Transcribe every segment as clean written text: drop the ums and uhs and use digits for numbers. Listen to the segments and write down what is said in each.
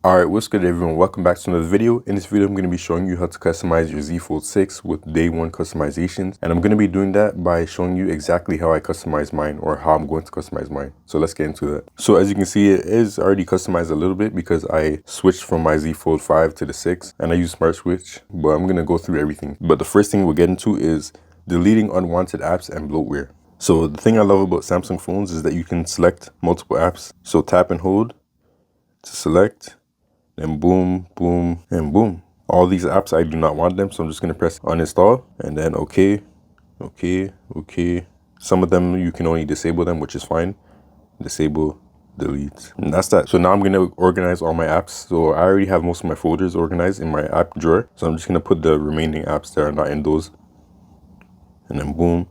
Alright, what's good everyone? Welcome back to another video. In this video, I'm going to be showing you how to customize your Z Fold 6 with day one customizations. And I'm going to be doing that by showing you exactly how I customize mine or how I'm going to customize mine. So let's get into that. So as you can see, it is already customized a little bit because I switched from my Z Fold 5 to the 6 and I use Smart Switch, but I'm going to go through everything. But the first thing we'll get into is deleting unwanted apps and bloatware. So the thing I love about Samsung phones is that you can select multiple apps. So tap and hold to select. And boom, boom, and boom. All these apps, I do not want them, so I'm just going to press uninstall and then okay. Some of them you can only disable them, which is fine. Disable, delete, and that's that. So now I'm going to organize all my apps. So I already have most of my folders organized in my app drawer, so I'm just going to put the remaining apps that are not in those, and then boom,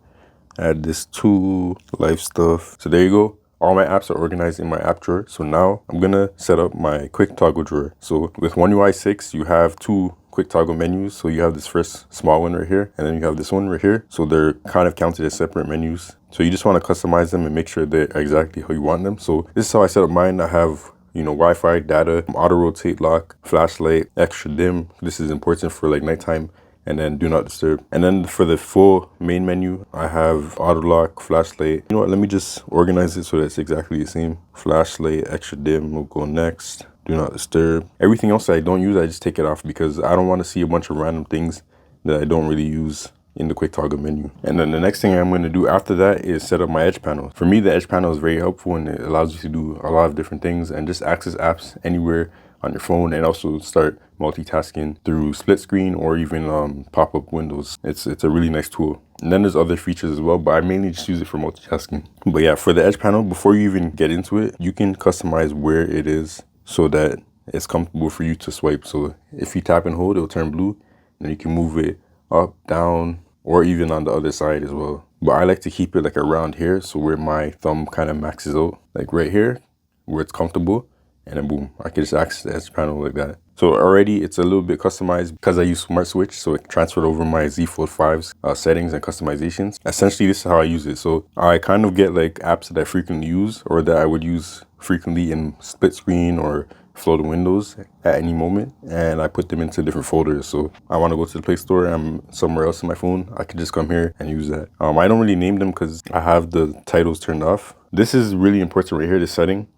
add this to life stuff. So there you go. All my apps are organized in my app drawer. So now I'm going to set up my quick toggle drawer. So with One UI 6, you have two quick toggle menus. So you have this first small one right here, and then you have this one right here. So they're kind of counted as separate menus. So you just want to customize them and make sure they're exactly how you want them. So this is how I set up mine. I have, Wi-Fi, data, auto rotate lock, flashlight, extra dim. This is important for like nighttime. And then do not disturb. And then for the full main menu, I have auto lock, flashlight. You know what, let me just organize it so that it's exactly the same. Flashlight, extra dim will go next. Do not disturb. Everything else that I don't use, I just take it off because I don't want to see a bunch of random things that I don't really use in the quick toggle menu. And then the next thing I'm going to do after that is set up my edge panel. For me, the edge panel is very helpful and it allows you to do a lot of different things and just access apps anywhere on your phone and also start multitasking through split screen or even pop-up windows. It's a really nice tool. And then there's other features as well, but I mainly just use it for multitasking. But yeah, for the edge panel, before you even get into it, you can customize where it is so that it's comfortable for you to swipe. So if you tap and hold, it'll turn blue, and you can move it up, down, or even on the other side as well. But I like to keep it like around here, so where my thumb kind of maxes out, like right here, where it's comfortable. And then boom, I can just access the edge panel like that. So already it's a little bit customized because I use Smart Switch, so it transferred over my Z Fold 5's settings and customizations. Essentially, this is how I use it. So I kind of get like apps that I frequently use or that I would use frequently in split screen or floating windows at any moment, and I put them into different folders. So I want to go to the Play Store and I'm somewhere else in my phone, I could just come here and use that. I don't really name them because I have the titles turned off. This is really important right here, this setting.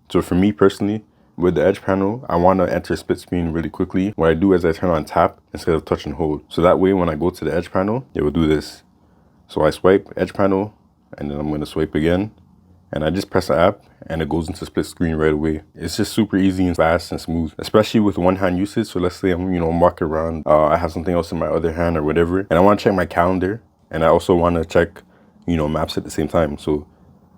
So for me personally, with the edge panel, I want to enter split screen really quickly. What I do is I turn on tap instead of touch and hold. So that way, when I go to the edge panel, it will do this. So I swipe edge panel, and then I'm going to swipe again. And I just press the app, and it goes into split screen right away. It's just super easy and fast and smooth, especially with one hand usage. So let's say I'm walking around, I have something else in my other hand or whatever, and I want to check my calendar, and I also want to check, maps at the same time. So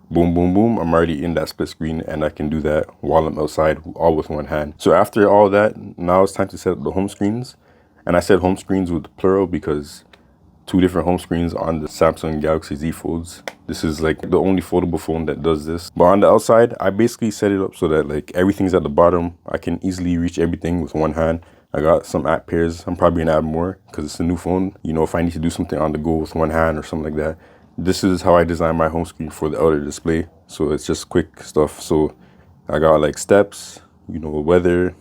boom, boom, boom, I'm already in that split screen and I can do that while I'm outside, all with one hand. So after all that, now it's time to set up the home screens. And I said home screens with plural because two different home screens on the Samsung Galaxy Z Folds. This is like the only foldable phone that does this. But on the outside, I basically set it up so that like everything's at the bottom. I can easily reach everything with one hand. I got some app pairs. I'm probably gonna add more because it's a new phone. If I need to do something on the go with one hand or something like that. This is how I design my home screen for the outer display. So it's just quick stuff. So I got like steps, weather,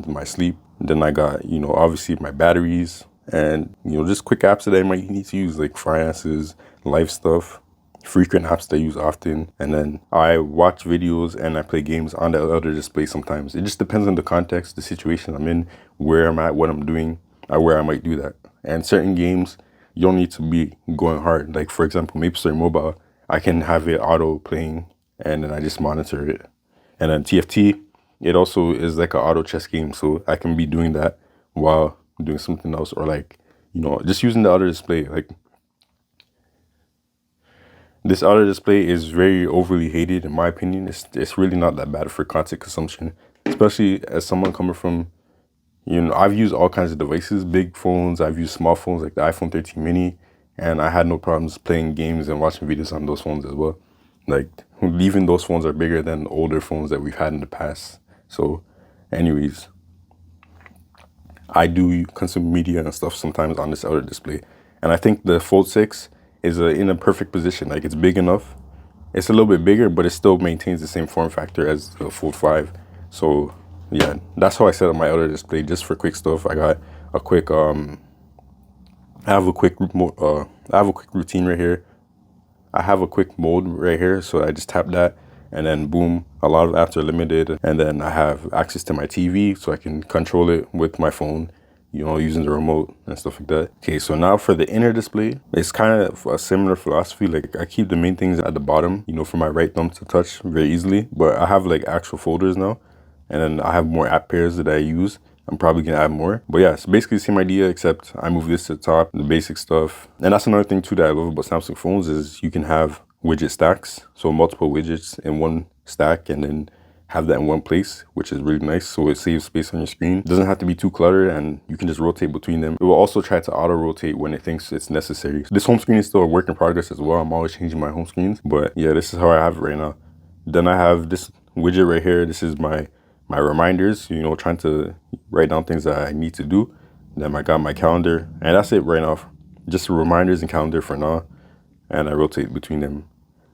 my sleep. And then I got, obviously my batteries and, just quick apps that I might need to use like finances, life stuff, frequent apps that I use often. And then I watch videos and I play games on the outer display sometimes. It just depends on the context, the situation I'm in, where I'm at, what I'm doing, where I might do that. And certain games, you don't need to be going hard. Like for example, MapleStory Mobile, I can have it auto playing and then I just monitor it. And then TFT, it also is like an auto chess game. So I can be doing that while doing something else or like, just using the outer display. Like this outer display is very overly hated in my opinion. It's really not that bad for content consumption, especially as someone coming from, I've used all kinds of devices, big phones. I've used small phones like the iPhone 13 mini, and I had no problems playing games and watching videos on those phones as well. Like, even those phones are bigger than older phones that we've had in the past. So, anyways, I do consume media and stuff sometimes on this outer display. And I think the Fold 6 is in a perfect position. Like, it's big enough. It's a little bit bigger, but it still maintains the same form factor as the Fold 5. So yeah, that's how I set up my other display, just for quick stuff. I got a quick I have a quick routine right here. I have a quick mode right here, so I just tap that, and then boom, a lot of apps are limited. And then I have access to my TV, so I can control it with my phone, you know, using the remote and stuff like that. Okay, so now for the inner display, it's kind of a similar philosophy. Like, I keep the main things at the bottom, you know, for my right thumb to touch very easily, but I have like actual folders now, and then I have more app pairs that I use. I'm probably gonna add more. But yeah, it's basically the same idea, except I move this to the top, the basic stuff. And that's another thing too that I love about Samsung phones, is you can have widget stacks. So multiple widgets in one stack, and then have that in one place, which is really nice. So it saves space on your screen. It doesn't have to be too cluttered, and you can just rotate between them. It will also try to auto rotate when it thinks it's necessary. This home screen is still a work in progress as well. I'm always changing my home screens, but yeah, this is how I have it right now. Then I have this widget right here. This is my reminders, you know, trying to write down things that I need to do. Then I got my calendar, and that's it right now. Just reminders and calendar for now, and I rotate between them.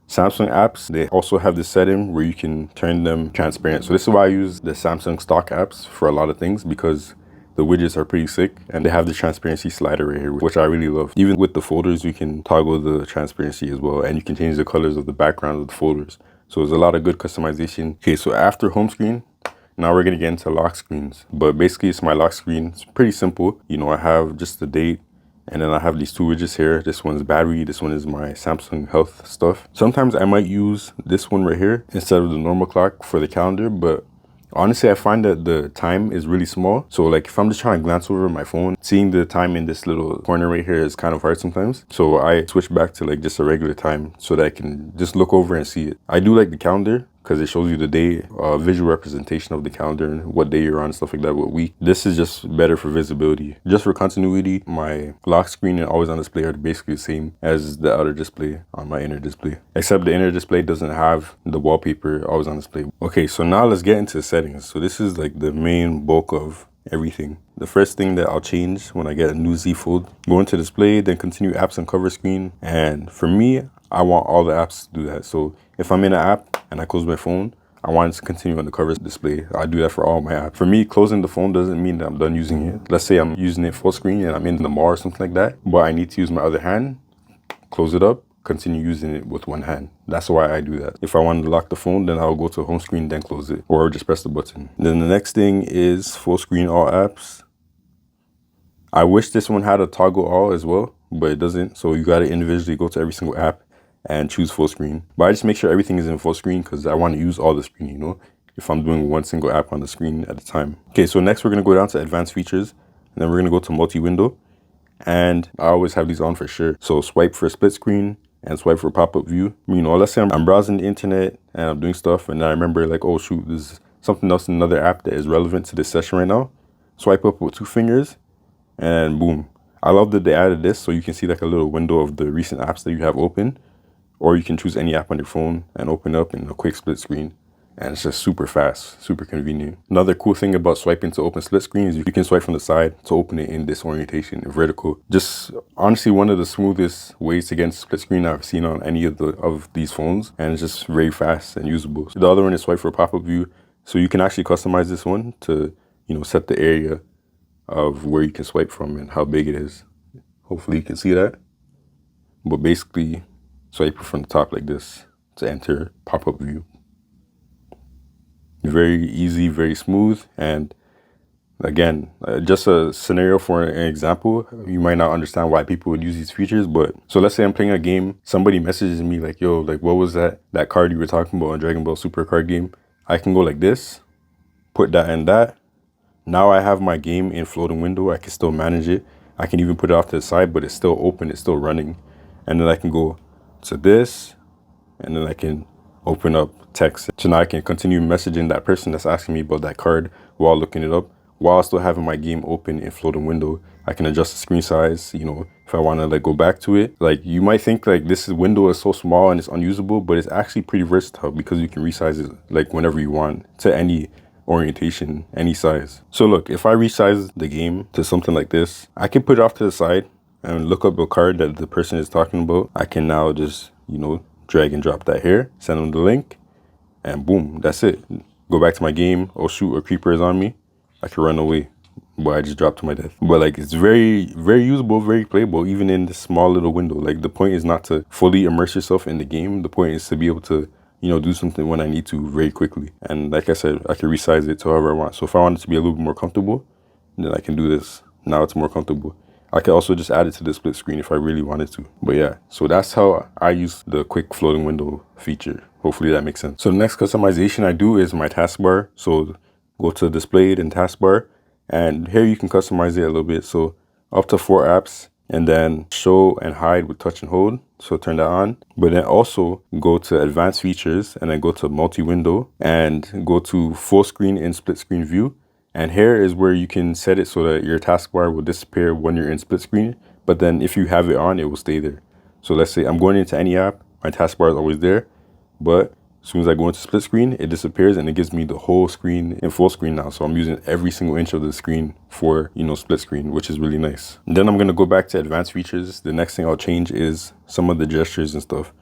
Samsung apps, they also have this setting where you can turn them transparent. So this is why I use the Samsung stock apps for a lot of things, because the widgets are pretty sick, and they have the transparency slider right here, which I really love. Even with the folders, you can toggle the transparency as well, and you can change the colors of the background of the folders. So there's a lot of good customization. Okay, so after home screen, now we're gonna get into lock screens. But basically it's my lock screen. It's pretty simple. You know, I have just the date, and then I have these two widgets here. This one's battery, this one is my Samsung health stuff. Sometimes I might use this one right here instead of the normal clock for the calendar, but honestly, I find that the time is really small. So like if I'm just trying to glance over my phone, seeing the time in this little corner right here is kind of hard sometimes. So I switch back to like just a regular time so that I can just look over and see it. I do like the calendar because it shows you the day, visual representation of the calendar and what day you're on, stuff like that, what week. This is just better for visibility. Just for continuity, my lock screen and always on display are basically the same as the outer display on my inner display, except the inner display doesn't have the wallpaper always on display. Okay, so now let's get into the settings. So this is like the main bulk of everything. The first thing that I'll change when I get a new Z Fold, go into display, then continue apps and cover screen. And for me, I want all the apps to do that. So if I'm in an app and I close my phone, I want it to continue on the cover display. I do that for all my apps. For me, closing the phone doesn't mean that I'm done using it. Let's say I'm using it full screen and I'm in the mall or something like that, but I need to use my other hand, close it up, continue using it with one hand. That's why I do that. If I want to lock the phone, then I'll go to home screen, then close it, or just press the button. Then the next thing is full screen all apps. I wish this one had a toggle all as well, but it doesn't. So you got to individually go to every single app and choose full screen. But I just make sure everything is in full screen because I want to use all the screen, you know, if I'm doing one single app on the screen at a time. Okay, so next we're going to go down to advanced features, and then we're going to go to multi-window. And I always have these on for sure. So swipe for split screen and swipe for pop-up view. You know, let's say I'm browsing the internet and I'm doing stuff, and I remember like, oh shoot, there's something else in another app that is relevant to this session right now. Swipe up with 2 fingers and boom. I love that they added this so you can see like a little window of the recent apps that you have open, or you can choose any app on your phone and open up in a quick split screen. And it's just super fast, super convenient. Another cool thing about swiping to open split screen is you can swipe from the side to open it in this orientation, vertical. Just honestly one of the smoothest ways to get into split screen I've seen on any of these phones, and it's just very fast and usable. The other one is swipe for pop-up view. So you can actually customize this one to, you know, set the area of where you can swipe from and how big it is. Hopefully you can see that. But basically swipe from the top like this to enter pop-up view. Very easy, very smooth. And again, just a scenario for an example, you might not understand why people would use these features, but so let's say I'm playing a game, somebody messages me like, yo, like what was that card you were talking about on Dragon Ball Super card game? I can go like this, put that and that. Now I have my game in floating window. I can still manage it. I can even put it off to the side, but it's still open, it's still running. And then I can go to this, and then I can open up text. So now I can continue messaging that person that's asking me about that card while looking it up, while still having my game open in floating window. I can adjust the screen size, you know, if I want to like go back to it. Like you might think like this window is so small and it's unusable, but it's actually pretty versatile because you can resize it like whenever you want to any orientation, any size. So look, if I resize the game to something like this, I can put it off to the side and look up a card that the person is talking about. I can now just, you know, drag and drop that here, send them the link, and boom, that's it. go back to my game. Oh shoot, a creeper is on me. I can run away, but I just dropped to my death. But like, it's very, very usable, very playable, even in this small little window. Like, the point is not to fully immerse yourself in the game. The point is to be able to, you know, do something when I need to very quickly. And like I said, I can resize it to however I want. So if I want it to be a little bit more comfortable, then I can do this. Now it's more comfortable. I can also just add it to the split screen if I really wanted to. But yeah, so that's how I use the quick floating window feature. Hopefully that makes sense. So the next customization I do is my taskbar. So go to displayed and taskbar, and here you can customize it a little bit. So up to 4 apps, and then show and hide with touch and hold. So turn that on, but then also go to advanced features and then go to multi-window and go to full screen in split screen view. And here is where you can set it so that your taskbar will disappear when you're in split screen, but then if you have it on, it will stay there. So let's say I'm going into any app, my taskbar is always there, but as soon as I go into split screen, it disappears and it gives me the whole screen in full screen now. So I'm using every single inch of the screen for, you know, split screen, which is really nice. And then I'm going to go back to advanced features. The next thing I'll change is some of the gestures and stuff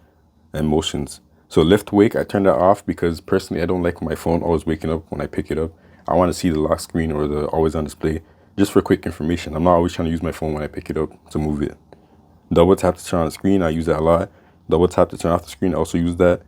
and motions. So lift wake, I turned that off because personally, I don't like my phone always waking up when I pick it up. I want to see the lock screen or the always on display just for quick information. I'm not always trying to use my phone when I pick it up to move it. Double tap to turn on the screen, I use that a lot. Double tap to turn off the screen, I also use that.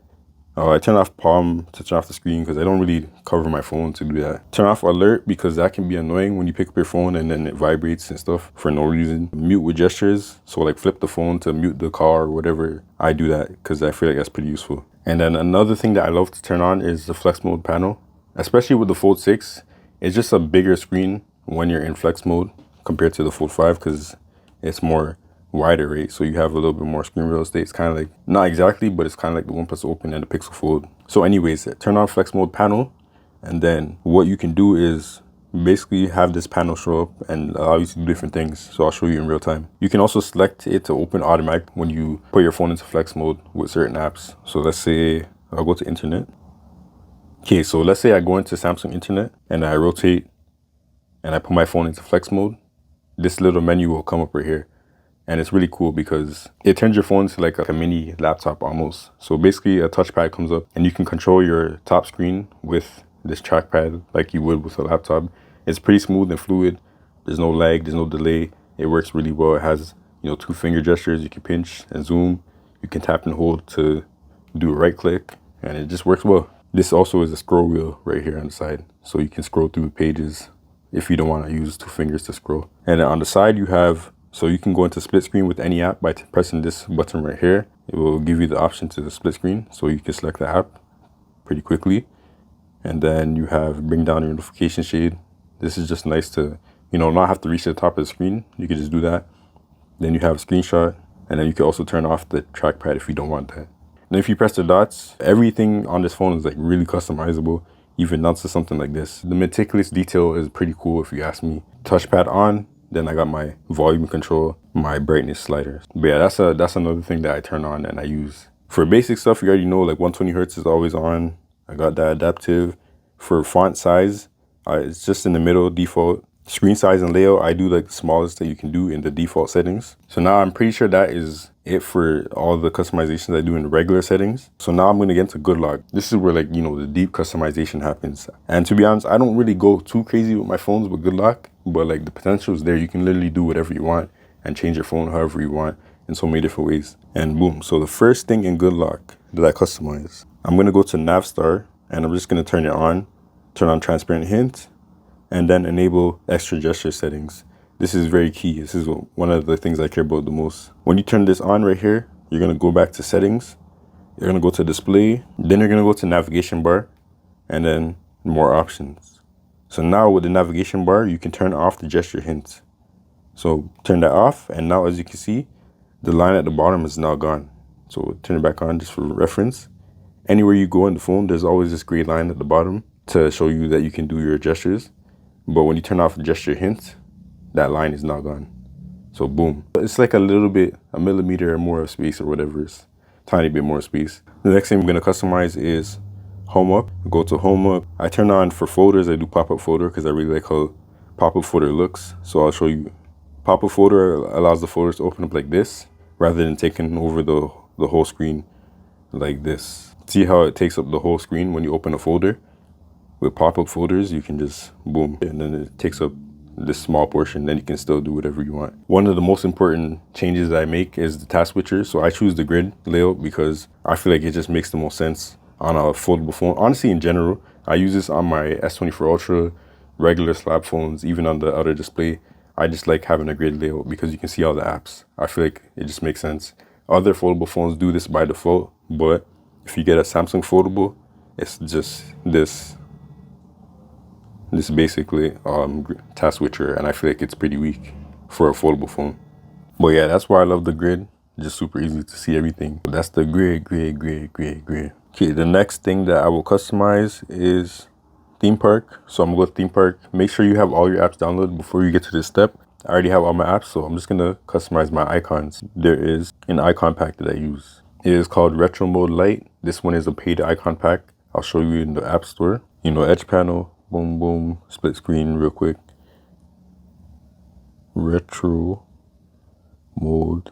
I turn off palm to turn off the screen because I don't really cover my phone to do that. Turn off alert because that can be annoying when you pick up your phone and then it vibrates and stuff for no reason. Mute with gestures, so like flip the phone to mute the car or whatever. I do that because I feel like that's pretty useful. And then another thing that I love to turn on is the flex mode panel. Especially with the Fold 6, it's just a bigger screen when you're in flex mode compared to the Fold 5 because it's more wider, right? So you have a little bit more screen real estate. It's kind of like, not exactly, but it's kind of like the OnePlus Open and the Pixel Fold. So anyways, turn on flex mode panel, and then what you can do is basically have this panel show up and allow you to do different things. So I'll show you in real time. You can also select it to open automatic when you put your phone into flex mode with certain apps. So let's say I'll go to internet. Okay, so let's say I go into Samsung internet and I rotate and I put my phone into flex mode. This little menu will come up right here. And it's really cool because it turns your phone into like a mini laptop almost. So basically a touchpad comes up and you can control your top screen with this trackpad like you would with a laptop. It's pretty smooth and fluid. There's no lag, there's no delay. It works really well. It has, you know, 2 finger gestures. You can pinch and zoom. You can tap and hold to do a right click, and it just works well. This also is a scroll wheel right here on the side. So you can scroll through pages if you don't want to use 2 fingers to scroll. And then on the side you have, so you can go into split screen with any app by pressing this button right here. It will give you the option to the split screen. So you can select the app pretty quickly. And then you have bring down your notification shade. This is just nice to, you know, not have to reach the top of the screen. You can just do that. Then you have a screenshot, and then you can also turn off the trackpad if you don't want that. And if you press the dots, everything on this phone is like really customizable, even down to something like this. The meticulous detail is pretty cool if you ask me. Touchpad on, then I got my volume control, my brightness sliders. But yeah, that's another thing that I turn on and I use. For basic stuff, you already know, like 120 Hertz is always on. I got that adaptive. For font size, it's just in the middle default. Screen size and layout, I do like the smallest that you can do in the default settings. So now I'm pretty sure that is it for all the customizations I do in the regular settings. So now I'm going to get into GoodLock. This is where, like, you know, the deep customization happens. And to be honest, I don't really go too crazy with my phones with GoodLock, but like the potential is there. You can literally do whatever you want and change your phone however you want in so many different ways. And boom. So the first thing in GoodLock that I customize, I'm going to go to Navigational and I'm just going to turn on transparent hint, and then enable extra gesture settings. This is very key. This is one of the things I care about the most. When you turn this on right here, you're gonna go back to settings. You're gonna go to display. Then you're gonna go to navigation bar, and then more options. So now with the navigation bar, you can turn off the gesture hints. So turn that off, and now as you can see, the line at the bottom is now gone. So turn it back on just for reference. Anywhere you go in the phone, there's always this gray line at the bottom to show you that you can do your gestures. But when you turn off the gesture hint, that line is now gone. So boom. It's like a millimeter or more of space or whatever. It's tiny bit more space. The next thing I'm gonna customize is home up. Go to home up. I turn on for folders, I do pop-up folder because I really like how pop-up folder looks. So I'll show you. Pop-up folder allows the folders to open up like this rather than taking over the whole screen like this. See how it takes up the whole screen when you open a folder? with pop-up folders, you can just boom, and then it takes up this small portion, then you can still do whatever you want. One of the most important changes that I make is the task switcher. So I choose the grid layout because I feel like it just makes the most sense on a foldable phone. Honestly, in general, I use this on my S24 Ultra, regular slab phones, even on the outer display. I just like having a grid layout because you can see all the apps. I feel like it just makes sense. Other foldable phones do this by default, but if you get a Samsung foldable, it's just this basically task switcher, and I feel like it's pretty weak for a foldable phone. But yeah, that's why I love the grid. Just super easy to see everything. That's the grid. Okay, the next thing that I will customize is theme park. So I'm gonna go with theme park. Make sure you have all your apps downloaded before you get to this step. I already have all my apps, so I'm just gonna customize my icons. There is an icon pack that I use. It is called Retro Mode Lite. This one is a paid icon pack. I'll show you in the App Store. You know, edge panel, boom, boom, split screen real quick. Retro Mode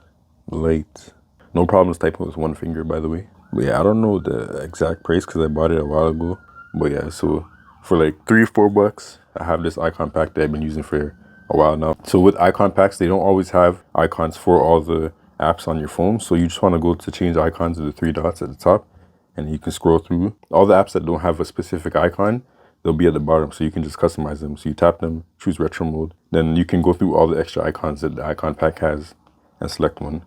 Lite. No problems typing with one finger, by the way. But yeah, I don't know the exact price because I bought it a while ago. But yeah, so for like $3-4, I have this icon pack that I've been using for a while now. So with icon packs, they don't always have icons for all the apps on your phone. So you just want to go to change icons to the 3 dots at the top, and you can scroll through all the apps that don't have a specific icon. They'll be at the bottom, so you can just customize them. So you tap them, choose retro mode, then you can go through all the extra icons that the icon pack has and select one.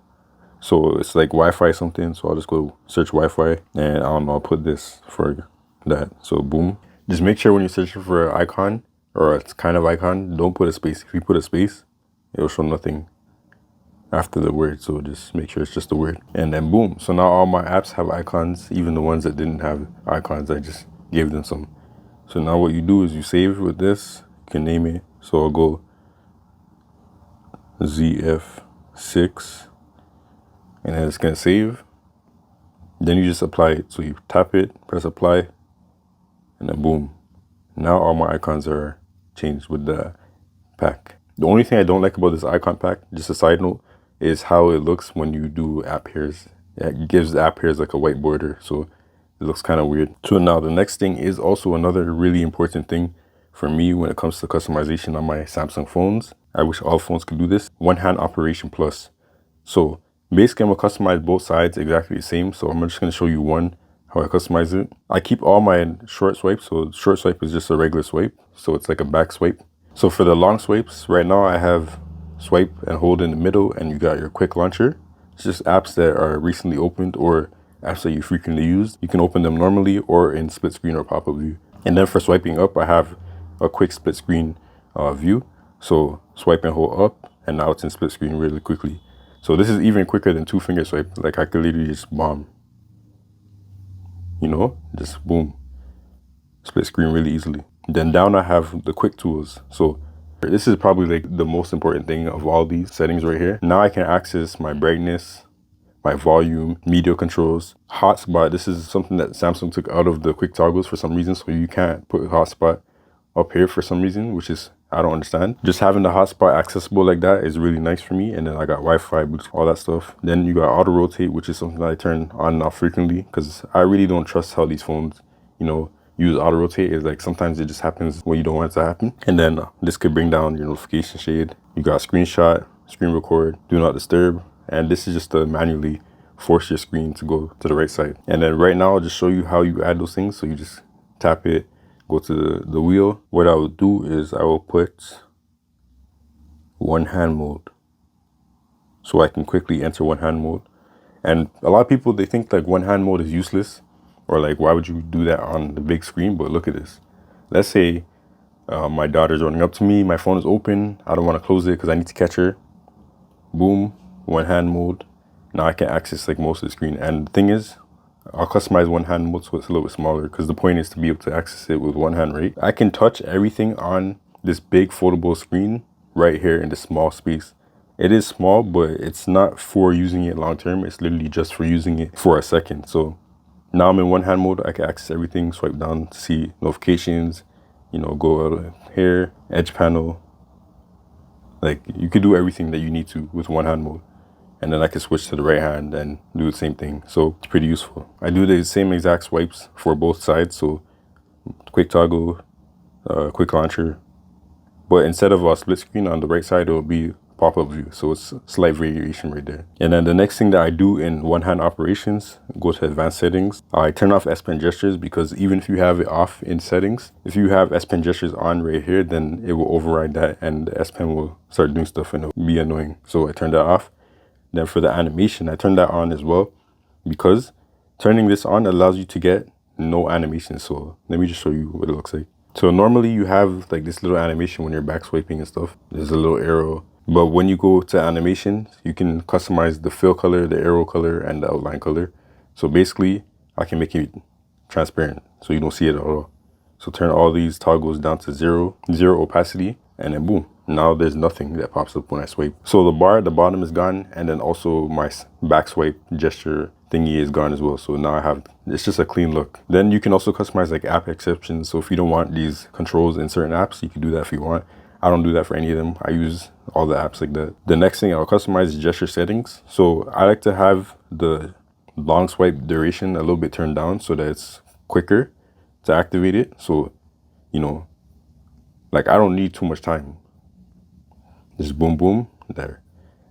So it's like Wi-Fi something, so I'll just go search Wi-Fi, and I don't know, I'll put this for that. So boom. Just make sure when you're searching for an icon or a kind of icon, don't put a space. If you put a space, it'll show nothing after the word, so just make sure it's just the word. And then boom, so now all my apps have icons, even the ones that didn't have icons, I just gave them some. So now what you do is you save with this, you can name it. So I'll go ZF6, and then it's gonna save. Then you just apply it. So you tap it, press apply, and then boom. Now all my icons are changed with the pack. The only thing I don't like about this icon pack, just a side note, is how it looks when you do app pairs. It gives the app pairs like a white border, so it looks kind of weird. So now the next thing is also another really important thing for me when it comes to customization on my Samsung phones. I wish all phones could do this. One hand operation plus. So basically I'm gonna customize both sides exactly the same. So I'm just gonna show you how I customize it. I keep all my short swipes. So short swipe is just a regular swipe. So it's like a back swipe. So for the long swipes, right now I have swipe and hold in the middle, and you got your quick launcher. It's just apps that are recently opened or apps that you frequently use. You can open them normally or in split screen or pop-up view. And then for swiping up, I have a quick split screen view. So swipe and hold up, and now it's in split screen really quickly. So this is even quicker than 2-finger swipe. Like I could literally just bomb, you know, just boom, split screen really easily. Then down I have the quick tools. So this is probably like the most important thing of all these settings right here. Now I can access my brightness, my volume, media controls, hotspot. This is something that Samsung took out of the quick toggles for some reason. So you can't put hotspot up here for some reason, which is, I don't understand. Just having the hotspot accessible like that is really nice for me. And then I got Wi-Fi, Bluetooth, all that stuff. Then you got auto rotate, which is something that I turn on and off frequently because I really don't trust how these phones, you know, use auto rotate. Is like sometimes it just happens when you don't want it to happen. And then this could bring down your notification shade. You got screenshot, screen record, do not disturb, and this is just to manually force your screen to go to the right side. And then right now I'll just show you how you add those things. So you just tap it, go to the wheel. What I will do is I will put one hand mode so I can quickly enter one hand mode. And a lot of people, they think like one hand mode is useless, or like, why would you do that on the big screen? But look at this. Let's say my daughter's running up to me, my phone is open, I don't want to close it because I need to catch her. Boom, one hand mode. Now I can access like most of the screen. And the thing is, I'll customize one hand mode so it's a little bit smaller because the point is to be able to access it with one hand, right? I can touch everything on this big foldable screen right here in this small space. It is small, but it's not for using it long term. It's literally just for using it for a second. So now I'm in one hand mode. I can access everything, swipe down to see notifications, you know, go out here, edge panel. Like you could do everything that you need to with one hand mode. And then I can switch to the right hand and do the same thing. So it's pretty useful. I do the same exact swipes for both sides. So quick toggle, quick launcher. But instead of a split screen on the right side, it will be pop-up view. So it's a slight variation right there. And then the next thing that I do in one-hand operations, go to advanced settings. I turn off S Pen gestures because even if you have it off in settings, if you have S Pen gestures on right here, then it will override that and the S Pen will start doing stuff and it'll be annoying. So I turn that off. Then for the animation, I turn that on as well because turning this on allows you to get no animation. So let me just show you what it looks like. So normally you have like this little animation when you're back swiping and stuff. There's a little arrow. But when you go to animation, you can customize the fill color, the arrow color, and the outline color. So basically, I can make it transparent so you don't see it at all. So turn all these toggles down to zero opacity, and then boom. Now there's nothing that pops up when I swipe. So the bar at the bottom is gone, and then also my back swipe gesture thingy is gone as well. So now I have, it's just a clean look. Then you can also customize like app exceptions. So if you don't want these controls in certain apps, you can do that if you want. I don't do that for any of them. I use all the apps like that. The next thing I'll customize is gesture settings. So I like to have the long swipe duration a little bit turned down so that it's quicker to activate it. So, you know, like I don't need too much time. Just boom, boom, there.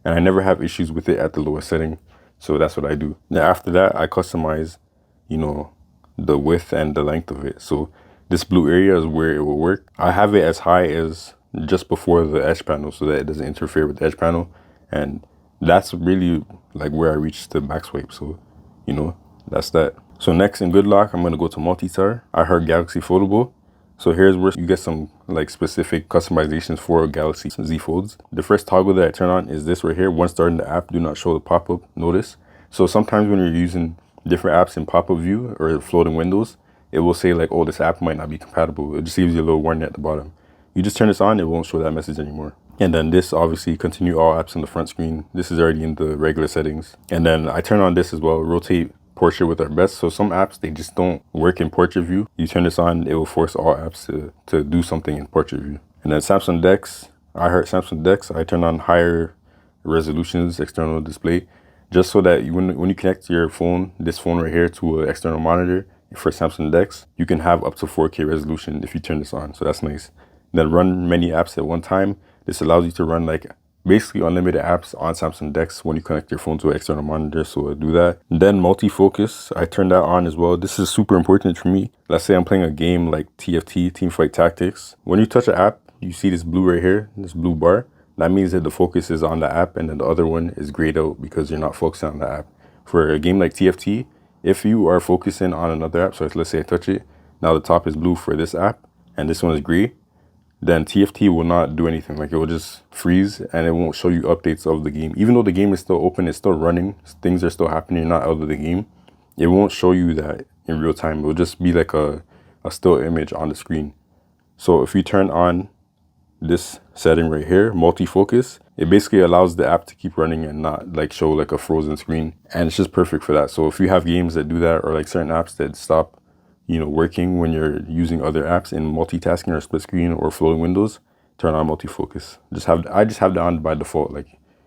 And I never have issues with it at the lowest setting. So that's what I do. Then after that, I customize, you know, the width and the length of it. So this blue area is where it will work. I have it as high as just before the edge panel so that it doesn't interfere with the edge panel. And that's really like where I reach the back swipe. So, you know, that's that. So next in GoodLock, I'm going to go to Multistar. I heard Galaxy Foldable. So here's where you get some like specific customizations for Galaxy Z Folds. The first toggle that I turn on is this right here. Once starting the app, do not show the pop-up notice. So sometimes when you're using different apps in pop-up view or floating windows, it will say like, oh, this app might not be compatible. It just gives you a little warning at the bottom. You just turn this on, it won't show that message anymore. And then this, obviously, continue all apps on the front screen. This is already in the regular settings. And then I turn on this as well, rotate portrait with our best. So some apps, they just don't work in portrait view. You turn this on, it will force all apps to do something in portrait view. And then Samsung Dex, I heard Samsung Dex, I turn on higher resolutions, external display, just so that when you connect your phone, this phone right here, to an external monitor for Samsung Dex, you can have up to 4K resolution if you turn this on. So that's nice. Then run many apps at one time. This allows you to run like basically unlimited apps on Samsung Dex when you connect your phone to an external monitor. So do that. Then multi-focus, I turn that on as well. This is super important for me. Let's say I'm playing a game like TFT, Teamfight Tactics. When you touch an app, you see this blue right here, this blue bar. That means that the focus is on the app and then the other one is grayed out because you're not focusing on the app. For a game like TFT, if you are focusing on another app, so let's say I touch it, now the top is blue for this app and this one is gray, then TFT will not do anything. Like it will just freeze and it won't show you updates of the game. Even though the game is still open, it's still running, things are still happening, you're not out of the game. It won't show you that in real time. It will just be like a still image on the screen. So if you turn on this setting right here, multi-focus, it basically allows the app to keep running and not like show like a frozen screen. And it's just perfect for that. So if you have games that do that or like certain apps that stop, you know, working when you're using other apps in multitasking or split screen or floating windows, turn on multi-focus. I just have that on by default, like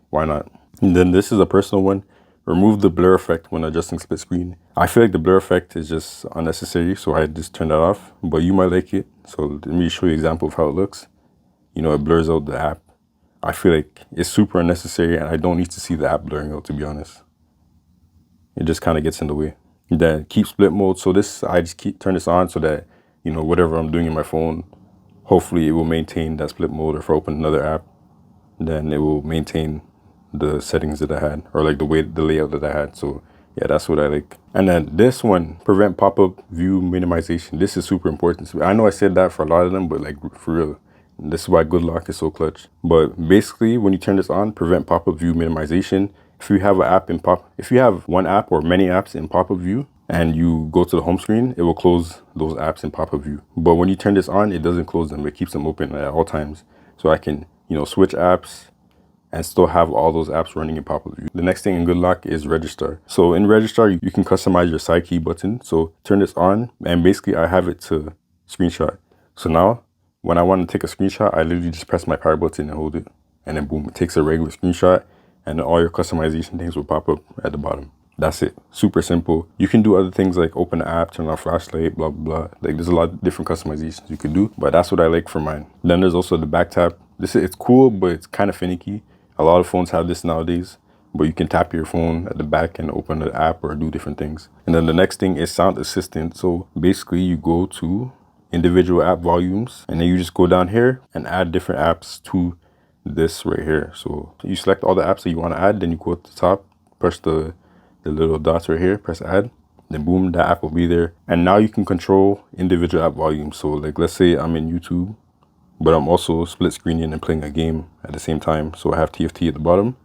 why not? And then this is a personal one. Remove the blur effect when adjusting split screen. I feel like the blur effect is just unnecessary, so I just turn that off, but you might like it. So let me show you an example of how it looks. You know, it blurs out the app. I feel like it's super unnecessary and I don't need to see the app blurring out, to be honest. It just kind of gets in the way. Then keep split mode. So this, I just turn this on so that, you know, whatever I'm doing in my phone, hopefully it will maintain that split mode. Or if I open another app, then it will maintain the settings that I had or like the layout that I had. So yeah, that's what I like. And then this one, prevent pop-up view minimization. This is super important. I know I said that for a lot of them, but like for real, this is why GoodLock is so clutch. But basically, when you turn this on, prevent pop-up view minimization. If you have an app in if you have one app or many apps in pop-up view and you go to the home screen, it will close those apps in pop-up view. But when you turn this on, it doesn't close them. It keeps them open at all times. So I can, you know, switch apps and still have all those apps running in pop-up view. The next thing in GoodLock is Registar. So in Registar, you can customize your side key button. So turn this on and basically I have it to screenshot. So now when I want to take a screenshot, I literally just press my power button and hold it. And then boom, it takes a regular screenshot and then all your customization things will pop up at the bottom. That's it. Super simple. You can do other things like open the app, turn on flashlight, blah, blah, blah. Like there's a lot of different customizations you could do, but that's what I like for mine. Then there's also the back tap. It's cool, but it's kind of finicky. A lot of phones have this nowadays, but you can tap your phone at the back and open the app or do different things. And then the next thing is sound assistant. So basically you go to individual app volumes and then you just go down here and add different apps to this right here. So you select all the apps that you want to add, then you go to the top, press the little dots right here, press add, then boom, that app will be there. And now you can control individual app volumes. So like, let's say I'm in YouTube, but I'm also split screening and playing a game at the same time. So I have TFT at the bottom.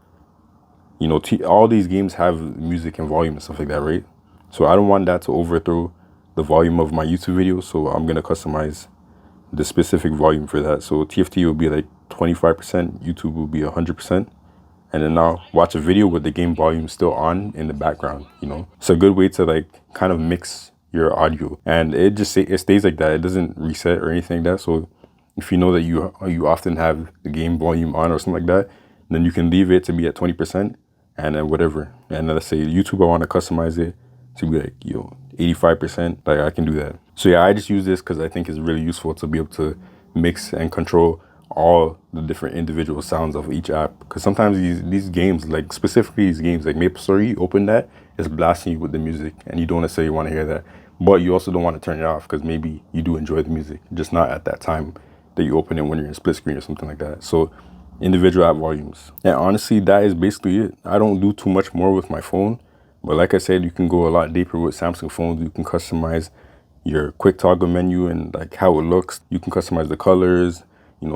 You know, all these games have music and volume and stuff like that, right? So I don't want that to overthrow the volume of my YouTube video. So I'm going to customize the specific volume for that. So TFT will be like 25%, YouTube will be 100%. And then now watch a video with the game volume still on in the background, you know? It's a good way to like kind of mix your audio, and it stays like that. It doesn't reset or anything like that. So if you know that you often have the game volume on or something like that, then you can leave it to be at 20% and then whatever. And let's say YouTube, I want to customize it to be like, 85%, like I can do that. So yeah, I just use this because I think it's really useful to be able to mix and control all the different individual sounds of each app. Because sometimes these games, like specifically these games like MapleStory, you open that, it's blasting you with the music and you don't necessarily want to hear that. But you also don't want to turn it off because maybe you do enjoy the music, just not at that time that you open it when you're in split screen or something like that. So individual app volumes. And honestly, that is basically it. I don't do too much more with my phone. But like I said, you can go a lot deeper with Samsung phones. You can customize your quick toggle menu and like how it looks. You can customize the colors,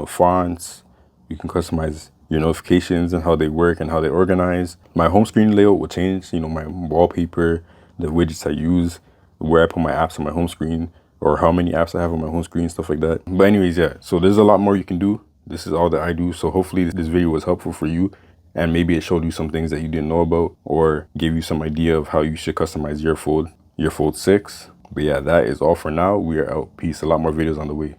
fonts. You can customize your notifications and how they work and how they organize. My home screen layout will change, my wallpaper, the widgets I use, where I put my apps on my home screen, or how many apps I have on my home screen, stuff like that. But anyways, yeah, so there's a lot more you can do. This is all that I do. So hopefully this video was helpful for you, and maybe it showed you some things that you didn't know about, or gave you some idea of how you should customize your Fold 6. But yeah, that is all for now. We are out. Peace. A lot more videos on the way.